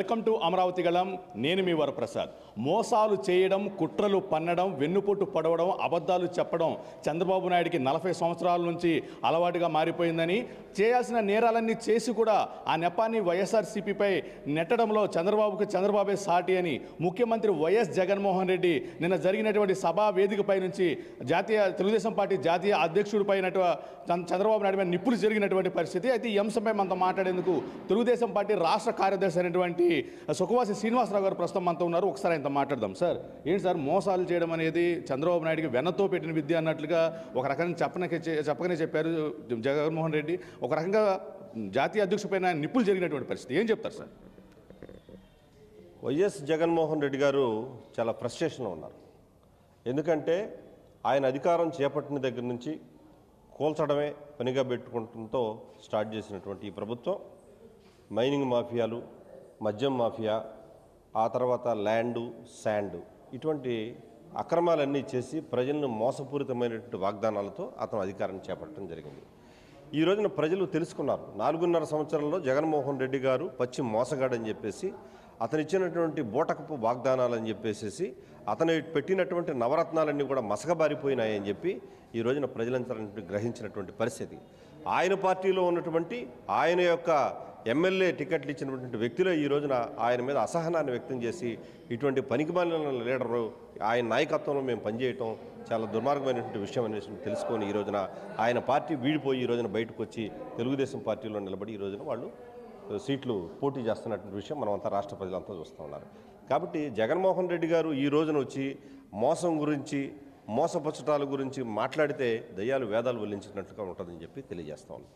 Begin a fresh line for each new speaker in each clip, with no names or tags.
Welcome to Amaravati గళం. నేను మీ వరప్రసాద్. మోసాలు చేయడం, కుట్రలు పన్నడం, వెన్నుపోటు పడవడం, అబద్ధాలు చెప్పడం చంద్రబాబు నాయుడికి 40 సంవత్సరాల నుంచి అలవాటుగా మారిపోయిందని, చేయాల్సిన నేరాలన్నీ చేసి కూడా ఆ నెపాన్ని వైఎస్ఆర్సీపీపై నెట్టడంలో చంద్రబాబే సాటి అని ముఖ్యమంత్రి వైఎస్ జగన్మోహన్ రెడ్డి నిన్న జరిగినటువంటి సభా వేదికపై నుంచి తెలుగుదేశం పార్టీ జాతీయ అధ్యక్షుడిపై చంద్రబాబు నాయుడు మీద నిప్పులు జరిగినటువంటి పరిస్థితి. అయితే ఈ అంశంపై మనతో మాట్లాడేందుకు తెలుగుదేశం పార్టీ రాష్ట్ర కార్యదర్శి అయినటువంటి సుఖవాసి శ్రీనివాసరావు గారు ప్రస్తుతం మనతో ఉన్నారు. ఒకసారి ఆయనతో మాట్లాడదాం. సార్, ఏంటి సార్ మోసాలు చేయడం అనేది చంద్రబాబు నాయుడికి వెన్నతో పెట్టిన విద్య అన్నట్లుగా ఒక రకంగా చెప్పకనే చెప్పారు జగన్మోహన్ రెడ్డి. ఒక రకంగా జాతీయ అధ్యక్షుడిపైన నిప్పులు జరిగినటువంటి పరిస్థితి. ఏం చెప్తారు సార్?
వైఎస్ జగన్మోహన్ రెడ్డి గారు చాలా ఫ్రస్ట్రేషన్లో ఉన్నారు. ఎందుకంటే ఆయన అధికారం చేపట్టిన దగ్గర నుంచి కూల్చడమే పనిగా పెట్టుకుంటంతో స్టార్ట్ చేసినటువంటి ఈ ప్రభుత్వం మైనింగ్ మాఫియాలు, మద్యం మాఫియా, ఆ తర్వాత ల్యాండు, శాండు, ఇటువంటి అక్రమాలన్నీ చేసి ప్రజలను మోసపూరితమైనటువంటి వాగ్దానాలతో అతను అధికారాన్ని చేపట్టడం జరిగింది. ఈ రోజున ప్రజలు తెలుసుకున్నారు. 4.5 సంవత్సరంలో జగన్మోహన్ రెడ్డి గారు పచ్చి మోసగాడని చెప్పేసి, అతను ఇచ్చినటువంటి బూటకపు వాగ్దానాలని చెప్పేసి, అతను పెట్టినటువంటి నవరత్నాలన్నీ కూడా మసకబారిపోయినాయని చెప్పి ఈ రోజున ప్రజలంతా గ్రహించినటువంటి పరిస్థితి. ఆయన పార్టీలో ఉన్నటువంటి ఆయన యొక్క ఎమ్మెల్యే టికెట్లు ఇచ్చినటువంటి వ్యక్తులే ఈ రోజున ఆయన మీద అసహనాన్ని వ్యక్తం చేసి, ఇటువంటి పనికిమాలిన లీడరు ఆయన నాయకత్వంలో మేము పనిచేయటం చాలా దుర్మార్గమైనటువంటి విషయం అనేసి తెలుసుకొని ఈ రోజున ఆయన పార్టీ వీడిపోయి ఈ రోజున బయటకు వచ్చి తెలుగుదేశం పార్టీలో నిలబడి ఈ రోజున వాళ్ళు సీట్లు పోటీ చేస్తున్నటువంటి విషయం మనమంతా రాష్ట్ర ప్రజలంతా చూస్తూ ఉన్నారు. కాబట్టి జగన్మోహన్ రెడ్డి గారు ఈ రోజున వచ్చి మోసం గురించి, మోసపచ్చటాల గురించి మాట్లాడితే దయ్యాలు వేదాలు వల్లించినట్లుగా ఉంటుందని చెప్పి తెలియజేస్తా ఉన్నాం.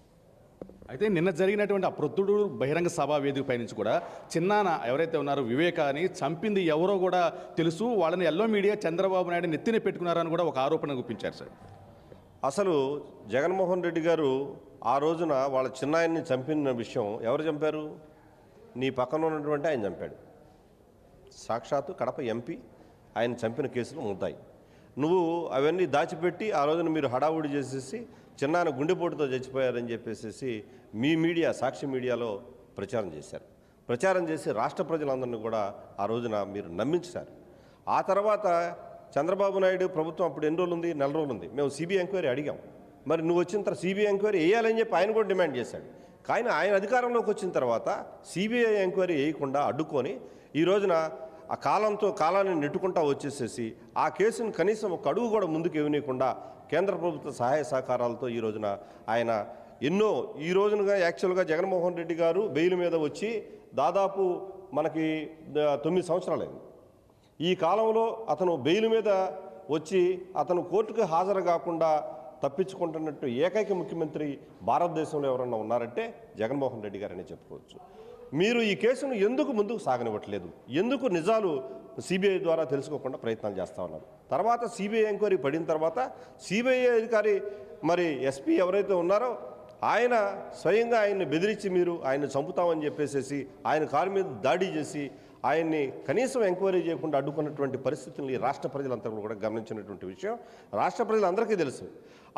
అయితే నిన్న జరిగినటువంటి ఆ ప్రొద్దుడు బహిరంగ సభా వేదికపై నుంచి కూడా చిన్నాన ఎవరైతే ఉన్నారో వివేకాని చంపింది ఎవరో కూడా తెలుసు, వాళ్ళని ఎల్లో మీడియా చంద్రబాబు నాయుడు నెత్తిన పెట్టుకున్నారని కూడా ఒక ఆరోపణ గుప్పించారు సార్.
అసలు జగన్మోహన్ రెడ్డి గారు ఆ రోజున వాళ్ళ చిన్నాయన్ని చంపిన విషయం ఎవరు చంపారు? నీ పక్కన ఉన్నటువంటి ఆయన చంపాడు. సాక్షాత్తు కడప ఎంపీ ఆయన చంపిన కేసులు ముద్దాయి. నువ్వు అవన్నీ దాచిపెట్టి ఆ రోజున మీరు హడావుడి చేసేసి చిన్నాన్న గుండెపోటుతో చచ్చిపోయారని చెప్పేసి మీ మీడియా, సాక్షి మీడియాలో ప్రచారం చేశారు. ప్రచారం చేసి రాష్ట్ర ప్రజలందరినీ కూడా ఆ రోజున మీరు నమ్మించారు. ఆ తర్వాత చంద్రబాబు నాయుడు ప్రభుత్వం అప్పుడు ఎన్ని రోజులు ఉంది? 4 రోజులు ఉంది. మేము సిబిఐ ఎంక్వైరీ అడిగాం. మరి నువ్వు వచ్చిన తర్వాత సిబిఐ ఎంక్వైరీ వేయాలని చెప్పి ఆయన కూడా డిమాండ్ చేశాడు. కానీ ఆయన అధికారంలోకి వచ్చిన తర్వాత సిబిఐ ఎంక్వైరీ వేయకుండా అడ్డుకొని ఈ రోజున ఆ కాలాన్ని నెట్టుకుంటా వచ్చేసేసి ఆ కేసును కనీసం ఒక అడుగు కూడా ముందుకు ఇవ్వనీయకుండా కేంద్ర ప్రభుత్వ సహాయ సహకారాలతో ఈ రోజున ఆయన ఎన్నో ఈ రోజునగా యాక్చువల్గా జగన్మోహన్ రెడ్డి గారు బెయిల్ మీద వచ్చి దాదాపు మనకి 9 సంవత్సరాలైంది. ఈ కాలంలో అతను బెయిల్ మీద వచ్చి అతను కోర్టుకు హాజరు కాకుండా తప్పించుకుంటున్నట్టు ఏకైక ముఖ్యమంత్రి భారతదేశంలో ఎవరన్నా ఉన్నారంటే జగన్మోహన్ రెడ్డి గారని చెప్పుకోవచ్చు. మీరు ఈ కేసును ఎందుకు ముందుకు సాగనివ్వట్లేదు? ఎందుకు నిజాలు సిబిఐ ద్వారా తెలుసుకోకుండా ప్రయత్నాలు చేస్తూ ఉన్నారు? తర్వాత సిబిఐ ఎంక్వైరీ పడిన తర్వాత సిబిఐ అధికారి మరి ఎస్పీ ఎవరైతే ఉన్నారో ఆయన స్వయంగా ఆయన్ని బెదిరించి మీరు ఆయన్ని చంపుతామని చెప్పేసి ఆయన కారు మీద దాడి చేసి ఆయన్ని కనీసం ఎంక్వైరీ చేయకుండా అడ్డుకున్నటువంటి పరిస్థితుల్ని రాష్ట్ర ప్రజలంతా కూడా గమనించినటువంటి విషయం రాష్ట్ర ప్రజలందరికీ తెలుసు.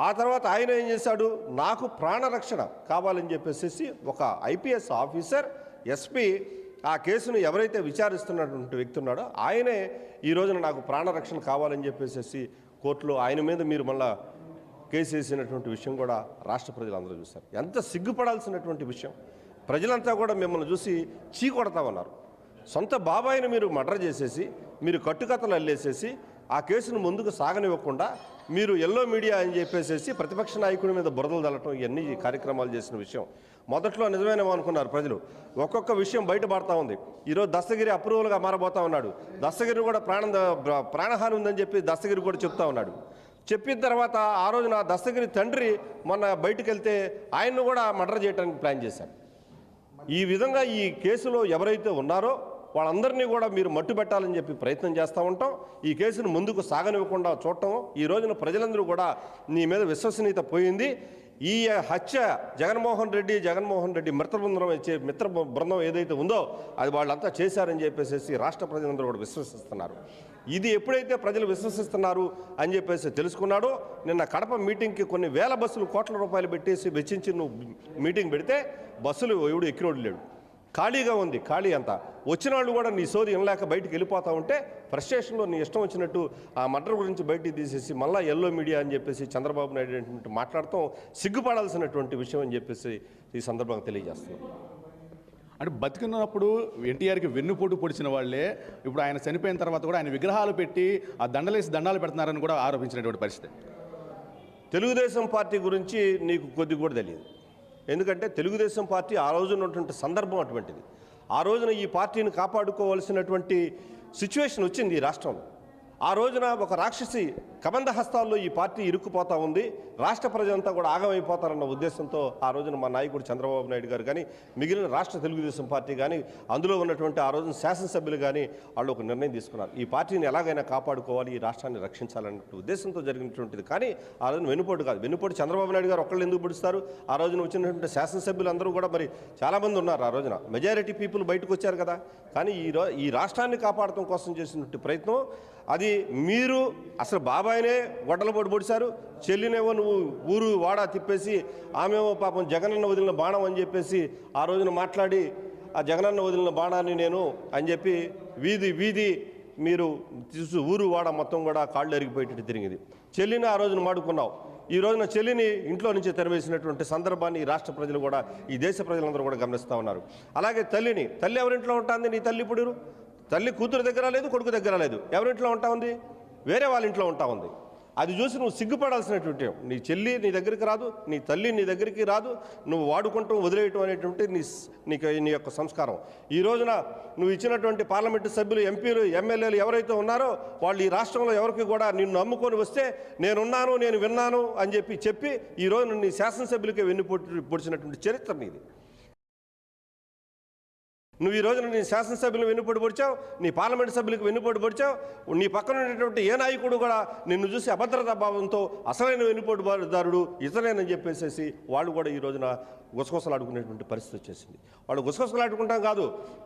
ఆ తర్వాత ఆయన ఏం చేశాడు? నాకు ప్రాణరక్షణ కావాలని చెప్పేసి ఒక ఐపీఎస్ ఆఫీసర్, ఎస్పీ ఆ కేసును ఎవరైతే విచారిస్తున్నటువంటి వ్యక్తి ఉన్నాడో ఆయనే ఈ రోజున నాకు ప్రాణరక్షణ కావాలని చెప్పేసి కోర్టులో ఆయన మీద మీరు మళ్ళా కేసు వేసినటువంటి విషయం కూడా రాష్ట్ర ప్రజలందరూ చూశారు. ఎంత సిగ్గుపడాల్సినటువంటి విషయం. ప్రజలంతా కూడా మిమ్మల్ని చూసి చీకొడతామన్నారు. సొంత బాబాయిని మీరు మర్డర్ చేసేసి, మీరు కట్టుకథలు అల్లేసేసి ఆ కేసును ముందుకు సాగనివ్వకుండా మీరు ఎల్లో మీడియా అని చెప్పేసి ప్రతిపక్ష నాయకుడి మీద బురదలు తల్లటం, ఇవన్నీ కార్యక్రమాలు చేసిన విషయం మొదట్లో నిజమేనేమో అనుకున్నారు ప్రజలు. ఒక్కొక్క విషయం బయటపడతా ఉంది. ఈరోజు దస్తగిరి అప్రూవల్గా మారబోతా ఉన్నాడు. దస్తగిరి కూడా ప్రాణహాని ఉందని చెప్పి దస్తగిరి కూడా చెప్తా ఉన్నాడు. చెప్పిన తర్వాత ఆ రోజున దస్తగిరి తండ్రి మొన్న బయటకు వెళ్తే ఆయన్ను కూడా మర్డర్ చేయడానికి ప్లాన్ చేశారు. ఈ విధంగా ఈ కేసులో ఎవరైతే ఉన్నారో వాళ్ళందరినీ కూడా మీరు మట్టు పెట్టాలని చెప్పి ప్రయత్నం చేస్తూ ఉంటాం. ఈ కేసును ముందుకు సాగనివ్వకుండా చూడటం, ఈ రోజున ప్రజలందరూ కూడా నీ మీద విశ్వసనీయత పోయింది. ఈ హత్య జగన్మోహన్ రెడ్డి మిత్ర బృందం ఏదైతే ఉందో అది వాళ్ళంతా చేశారని చెప్పేసి రాష్ట్ర ప్రజలందరూ కూడా విశ్వసిస్తున్నారు. ఇది ఎప్పుడైతే ప్రజలు విశ్వసిస్తున్నారు అని చెప్పేసి తెలుసుకున్నాడో, నిన్న కడప మీటింగ్కి కొన్ని వేల బస్సులు కోట్ల రూపాయలు పెట్టేసి వెచ్చించి నువ్వు మీటింగ్ పెడితే బస్సులు ఎవడు ఎక్కినోడు లేడు. ఖాళీగా ఉంది. ఖాళీ అంతా వచ్చిన వాళ్ళు కూడా నీ సోది వినలేక బయటికి వెళ్ళిపోతా ఉంటే ఫ్రస్ట్రేషన్లో నీ ఇష్టం వచ్చినట్టు ఆ మర్డర్ గురించి బయటికి తీసేసి మళ్ళీ ఎల్లో మీడియా అని చెప్పేసి చంద్రబాబు నాయుడు మాట్లాడటం సిగ్గుపడాల్సినటువంటి విషయం అని చెప్పేసి ఈ సందర్భంగా తెలియజేస్తున్నాం.
అంటే బతికున్నప్పుడు ఎన్టీఆర్కి వెన్నుపోటు పొడిచిన వాళ్ళే ఇప్పుడు ఆయన చనిపోయిన తర్వాత కూడా ఆయన విగ్రహాలు పెట్టి ఆ దండలేసి దండాలు పెడుతున్నారని కూడా ఆరోపించినటువంటి పరిస్థితి.
తెలుగుదేశం పార్టీ గురించి నీకు కొద్ది కూడా తెలియదు. ఎందుకంటే తెలుగుదేశం పార్టీ ఆ రోజున ఉన్నటువంటి సందర్భం అటువంటిది. ఆ రోజున ఈ పార్టీని కాపాడుకోవాల్సినటువంటి సిచ్యువేషన్ వచ్చింది ఈ రాష్ట్రంలో. ఆ రోజున ఒక రాక్షసి కబంధ హస్తాల్లో ఈ పార్టీ ఇరుక్కుపోతూ ఉంది. రాష్ట్ర ప్రజలంతా కూడా ఆగమైపోతారన్న ఉద్దేశంతో ఆ రోజున మా నాయకుడు చంద్రబాబు నాయుడు గారు కానీ మిగిలిన రాష్ట్ర తెలుగుదేశం పార్టీ కానీ అందులో ఉన్నటువంటి ఆ రోజున శాసనసభ్యులు కానీ వాళ్ళు ఒక నిర్ణయం తీసుకున్నారు. ఈ పార్టీని ఎలాగైనా కాపాడుకోవాలి, ఈ రాష్ట్రాన్ని రక్షించాలన్న ఉద్దేశంతో జరిగినటువంటిది. కానీ ఆ రోజున వెన్నుపోటు కాదు. వెన్నుపోటు చంద్రబాబు నాయుడు గారు ఒక్కళ్ళు ఎందుకు పొడుస్తారు? ఆ రోజున వచ్చినటువంటి శాసనసభ్యులు అందరూ కూడా మరి చాలామంది ఉన్నారు. ఆ రోజున మెజారిటీ పీపుల్ బయటకు వచ్చారు కదా. కానీ ఈ రాష్ట్రాన్ని కాపాడటం కోసం చేసినటువంటి ప్రయత్నం అది మీరు అసలు బాబాయినే గొడ్డల పొడిచారు, చెల్లినేమో నువ్వు ఊరు వాడా తిప్పేసి ఆమెమో పాపం జగనన్న వదిలిన బాణం అని చెప్పేసి ఆ రోజున మాట్లాడి ఆ జగనన్న వదిలిన బాణాన్ని నేను అని చెప్పి వీధి మీరు ఊరు వాడ మొత్తం కూడా కాళ్ళు ఎరిగిపోయేటట్టు తిరిగింది. చెల్లిని ఆ రోజున మాడుకున్నావు. ఈ రోజున చెల్లిని ఇంట్లో నుంచి తెరవేసినటువంటి సందర్భాన్ని ఈ రాష్ట్ర ప్రజలు కూడా ఈ దేశ ప్రజలందరూ కూడా గమనిస్తూ ఉన్నారు. అలాగే తల్లి ఎవరింట్లో ఉంటుంది? నీ తల్లి ఇప్పుడు తల్లి కూతురు దగ్గర లేదు, కొడుకు దగ్గర లేదు. ఎవరింట్లో ఉంటా ఉంది? వేరే వాళ్ళ ఇంట్లో ఉంటా ఉంది. అది చూసి నువ్వు సిగ్గుపడాల్సినటువంటి నీ చెల్లి నీ దగ్గరికి రాదు, నీ తల్లి నీ దగ్గరికి రాదు, నువ్వు వాడుకుంటూ వదిలేయటం అనేటువంటి నీ యొక్క సంస్కారం. ఈ రోజున నువ్వు ఇచ్చినటువంటి పార్లమెంటు సభ్యులు, ఎంపీలు, ఎమ్మెల్యేలు ఎవరైతే ఉన్నారో వాళ్ళు ఈ రాష్ట్రంలో ఎవరికి కూడా నిన్ను నమ్ముకొని వస్తే నేనున్నాను, నేను విన్నాను అని చెప్పి ఈ రోజున నీ శాసనసభ్యులకే పొడిచినటువంటి చరిత్ర నీది. నువ్వు ఈ రోజున నీ శాసనసభ్యులు వెన్నుపోటు పొడిచావు, నీ పార్లమెంటు సభ్యులకు వెన్నుపోటు పొడిచావు. నీ పక్కన ఉన్నటువంటి ఏ నాయకుడు కూడా నిన్ను చూసి అభద్రతా భావంతో అసలైన వెన్నుపోటుదారుడు ఇతనేనని చెప్పేసి వాళ్ళు కూడా ఈ రోజున గుసగుసలాడుకునేటువంటి పరిస్థితి వచ్చేసింది. వాళ్ళు గుసగుసలాడుకుంటాం కాదు,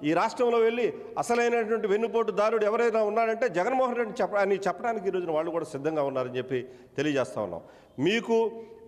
ఈ రాష్ట్రంలో వెళ్ళి అసలైనటువంటి వెన్నుపోటుదారుడు ఎవరైనా ఉన్నారంటే జగన్మోహన్ రెడ్డి అని చెప్పడానికి ఈ రోజున వాళ్ళు కూడా సిద్ధంగా ఉన్నారని చెప్పి తెలియజేస్తా ఉన్నాం.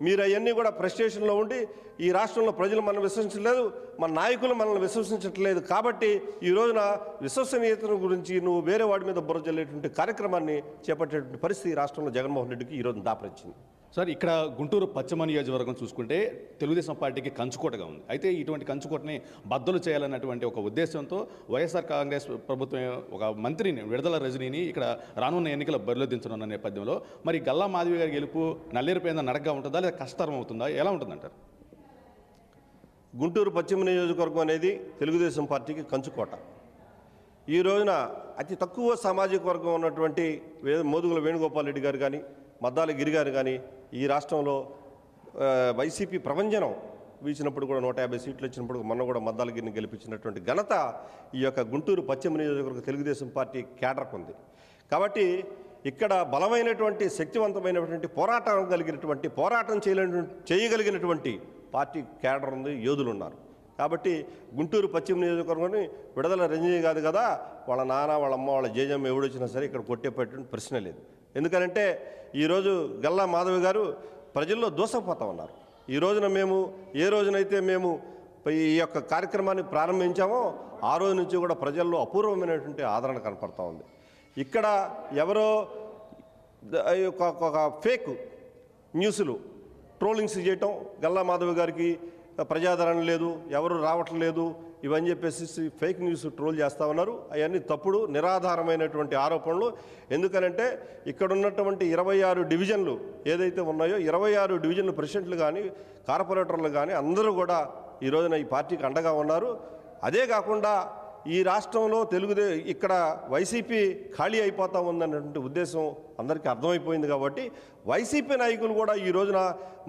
మీరు అవన్నీ కూడా ఫ్రస్ట్రేషన్లో ఉండి ఈ రాష్ట్రంలో ప్రజలు మనం విశ్వసించలేదు, మన నాయకులు మనల్ని విశ్వసించట్లేదు. కాబట్టి ఈ రోజున విశ్వసనీయత గురించి నువ్వు వేరే వాడి మీద బుర్ర జల్లేటువంటి కార్యక్రమాన్ని చేపట్టేటువంటి పరిస్థితి ఈ రాష్ట్రంలో జగన్మోహన్ రెడ్డికి ఈ రోజున దాపరించింది.
సార్, ఇక్కడ గుంటూరు పశ్చిమ నియోజకవర్గం చూసుకుంటే తెలుగుదేశం పార్టీకి కంచుకోటగా ఉంది. అయితే ఇటువంటి కంచుకోటని బద్దలు చేయాలన్నటువంటి ఒక ఉద్దేశంతో వైఎస్ఆర్ కాంగ్రెస్ ప్రభుత్వం ఒక మంత్రిని విడుదల రజనీని ఇక్కడ రానున్న ఎన్నికల బరిలో దించనున్న నేపథ్యంలో మరి గల్లా మాధవి గారి గెలుపు నల్లేరుపైన నడకగా ఉంటుందా లేదా కష్టతరం అవుతుందా, ఎలా ఉంటుందంటారు?
గుంటూరు పశ్చిమ నియోజకవర్గం అనేది తెలుగుదేశం పార్టీకి కంచుకోట. ఈ రోజున అతి తక్కువ సామాజిక వర్గం ఉన్నటువంటి మోదుగుల వేణుగోపాల్ రెడ్డి గారు కానీ మద్దాల గిరి గారు కానీ ఈ రాష్ట్రంలో వైసీపీ ప్రభంజనం వీచినప్పుడు కూడా 150 సీట్లు వచ్చినప్పుడు మొన్న కూడా మద్దాల గిరిని గెలిపించినటువంటి ఘనత ఈ యొక్క గుంటూరు పశ్చిమ నియోజకవర్గ తెలుగుదేశం పార్టీ కేడర్కు ఉంది. కాబట్టి ఇక్కడ బలమైనటువంటి శక్తివంతమైనటువంటి పోరాటం చేయగలిగినటువంటి పార్టీ కేడర్ ఉంది, యోధులు ఉన్నారు. కాబట్టి గుంటూరు పశ్చిమ నియోజకవర్గాన్ని విడుదల రజనీ కాదు కదా, వాళ్ళ నాన్న వాళ్ళ అమ్మ వాళ్ళ జేజమ్మ ఎవడొచ్చినా సరే ఇక్కడ కొట్టేపేటువంటి ప్రశ్న లేదు. ఎందుకంటే ఈరోజు గల్లా మాధవి గారు ప్రజల్లో దూసపోతా ఉన్నారు. ఈ రోజున ఏ రోజునైతే మేము ఈ యొక్క కార్యక్రమాన్ని ప్రారంభించామో ఆ రోజు నుంచి కూడా ప్రజల్లో అపూర్వమైనటువంటి ఆదరణ కనపడతా ఉంది. ఇక్కడ ఎవరో ఒక ఫేక్ న్యూస్లు ట్రోలింగ్స్ చేయటం, గల్లా మాధవి గారికి ప్రజాదరణ లేదు, ఎవరు రావట్లేదు, ఇవన్నీ చెప్పేసి ఫేక్ న్యూస్ ట్రోల్ చేస్తూ ఉన్నారు. అవన్నీ తప్పుడు నిరాధారమైనటువంటి ఆరోపణలు. ఎందుకనంటే ఇక్కడ ఉన్నటువంటి 26 డివిజన్లు ఏదైతే ఉన్నాయో 26 డివిజన్లు ప్రెసిడెంట్లు కానీ కార్పొరేటర్లు కానీ అందరూ కూడా ఈ రోజున ఈ పార్టీకి అండగా ఉన్నారు. అదే కాకుండా ఈ రాష్ట్రంలో ఇక్కడ వైసీపీ ఖాళీ అయిపోతా ఉందన్నటువంటి ఉద్దేశం అందరికీ అర్థమైపోయింది. కాబట్టి వైసీపీ నాయకులు కూడా ఈ రోజున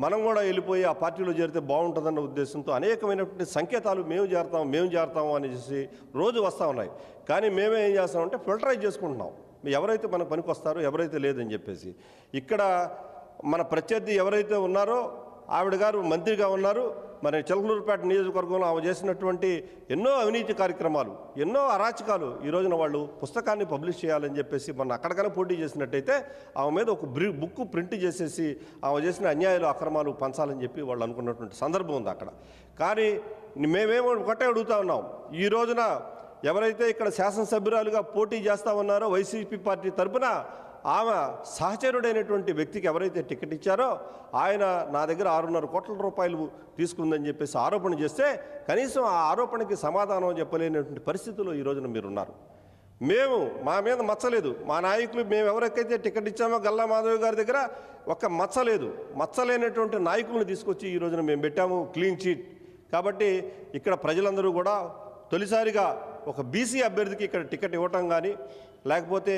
మనం కూడా వెళ్ళిపోయి ఆ పార్టీలో చేరితే బాగుంటుందన్న ఉద్దేశంతో అనేకమైనటువంటి సంకేతాలు మేము చేరతాము అనేసి రోజు వస్తూ ఉన్నాయి. కానీ మేమేం చేస్తామంటే ఫిల్టరైజ్ చేసుకుంటున్నాం, ఎవరైతే మనకు పనికి వస్తారో ఎవరైతే లేదని చెప్పేసి. ఇక్కడ మన ప్రత్యర్థి ఎవరైతే ఉన్నారో ఆవిడ గారు మంత్రిగా ఉన్నారు, మరి చిలకలూరుపేట నియోజకవర్గంలో ఆమె చేసినటువంటి ఎన్నో అవినీతి కార్యక్రమాలు, ఎన్నో అరాచకాలు ఈ రోజున వాళ్ళు పుస్తకాన్ని పబ్లిష్ చేయాలని చెప్పేసి మొన్న అక్కడికైనా పోటీ చేసినట్టయితే ఆమె మీద ఒక బుక్ ప్రింట్ చేసేసి ఆమె చేసిన అన్యాయాలు అక్రమాలు పంచాలని చెప్పి వాళ్ళు అనుకున్నటువంటి సందర్భం ఉంది అక్కడ. కానీ మేమేమో ఒకటే అడుగుతా ఉన్నాం, ఈ రోజున ఎవరైతే ఇక్కడ శాసనసభ్యురాలుగా పోటీ చేస్తా ఉన్నారో వైసీపీ పార్టీ తరఫున ఆమె సహచరుడైనటువంటి వ్యక్తికి ఎవరైతే టికెట్ ఇచ్చారో ఆయన నా దగ్గర 6.5 కోట్ల రూపాయలు తీసుకుందని చెప్పేసి ఆరోపణ చేస్తే కనీసం ఆ ఆరోపణకి సమాధానం చెప్పలేనటువంటి పరిస్థితుల్లో ఈ రోజున మీరున్నారు. మేము మా మీద మచ్చలేదు, మా నాయకులు మేము ఎవరికైతే టికెట్ ఇచ్చామో గల్లా మాధవ్ గారి దగ్గర ఒక మచ్చలేదు, మచ్చలేనటువంటి నాయకులను తీసుకొచ్చి ఈ రోజున మేము పెట్టాము క్లీన్ చీట్. కాబట్టి ఇక్కడ ప్రజలందరూ కూడా తొలిసారిగా ఒక బీసీ అభ్యర్థికి ఇక్కడ టికెట్ ఇవ్వటం కానీ, లేకపోతే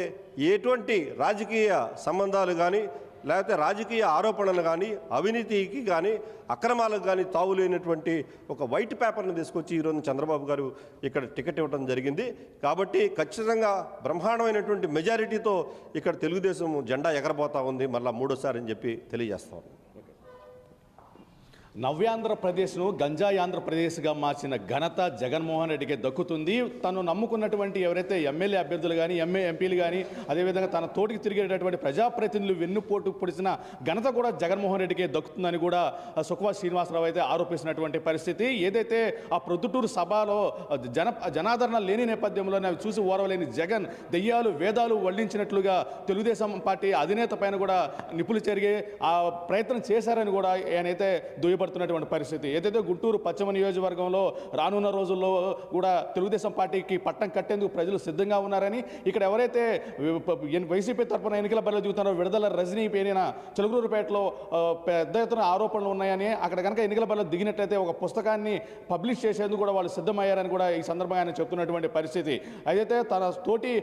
ఎటువంటి రాజకీయ సంబంధాలు కానీ, లేకపోతే రాజకీయ ఆరోపణలు కానీ, అవినీతికి కానీ, అక్రమాలకు కానీ తావులేనటువంటి ఒక వైట్ పేపర్ని తీసుకొచ్చి ఈరోజు చంద్రబాబు గారు ఇక్కడ టికెట్ ఇవ్వడం జరిగింది. కాబట్టి ఖచ్చితంగా బ్రహ్మాండమైనటువంటి మెజారిటీతో ఇక్కడ తెలుగుదేశం జెండా ఎగరబోతా ఉంది మళ్ళీ మూడోసారి అని చెప్పి తెలియజేస్తాం.
నవ్యాంధ్రప్రదేశ్ను గంజాయి ఆంధ్రప్రదేశ్గా మార్చిన ఘనత జగన్మోహన్ రెడ్డికి దక్కుతుంది. తను నమ్ముకున్నటువంటి ఎవరైతే ఎమ్మెల్యే అభ్యర్థులు కానీ, ఎంపీలు కానీ, అదేవిధంగా తన తోటికి తిరిగేటటువంటి ప్రజాప్రతినిధులు వెన్నుపోటు పొడిచిన ఘనత కూడా జగన్మోహన్ రెడ్డికి దక్కుతుందని కూడా సుఖవా శ్రీనివాసరావు అయితే ఆరోపిస్తున్నటువంటి పరిస్థితి. ఏదైతే ఆ ప్రొద్దుటూరు సభలో జనాదరణ లేని నేపథ్యంలో అవి చూసి ఓరవలేని జగన్ దెయ్యాలు వేదాలు వల్లించినట్లుగా తెలుగుదేశం పార్టీ అధినేత పైన కూడా నిపులు చెరిగి ఆ ప్రయత్నం చేశారని కూడా ఆయనైతే దుయ్యబడుతున్నటువంటి పరిస్థితి. ఏదైతే గుంటూరు పశ్చిమ నియోజకవర్గంలో రానున్న రోజుల్లో కూడా తెలుగుదేశం పార్టీకి పట్టం కట్టేందుకు ప్రజలు సిద్ధంగా ఉన్నారని, ఇక్కడ ఎవరైతే వైసీపీ తరఫున ఎన్నికల బరిలో దిగుతున్నారో విడుదల రజనీ పేరిన చిలకలూరుపేటలో పెద్ద ఎత్తున ఆరోపణలు ఉన్నాయని, అక్కడ కనుక ఎన్నికల బరిలో దిగినట్లయితే ఒక పుస్తకాన్ని పబ్లిష్ చేసేందుకు కూడా వాళ్ళు సిద్ధమయ్యారని కూడా ఈ సందర్భంగా ఆయన చెప్తున్నటువంటి పరిస్థితి. అయితే తన తోటి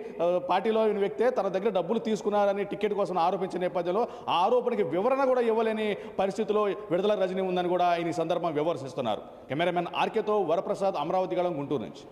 పార్టీలో వ్యక్తే తన దగ్గర డబ్బులు తీసుకున్నారని టికెట్ కోసం ఆరోపించిన నేపథ్యంలో ఆ ఆరోపణకి వివరణ కూడా ఇవ్వలేని పరిస్థితిలో విడుదల రజనీ ఉందని కూడా ఆయన ఈ సందర్భంగా విమర్శిస్తున్నారు. కెమెరామెన్ ఆర్కేతో వరప్రసాద్, అమరావతి గళం, గుంటూరు నుంచి.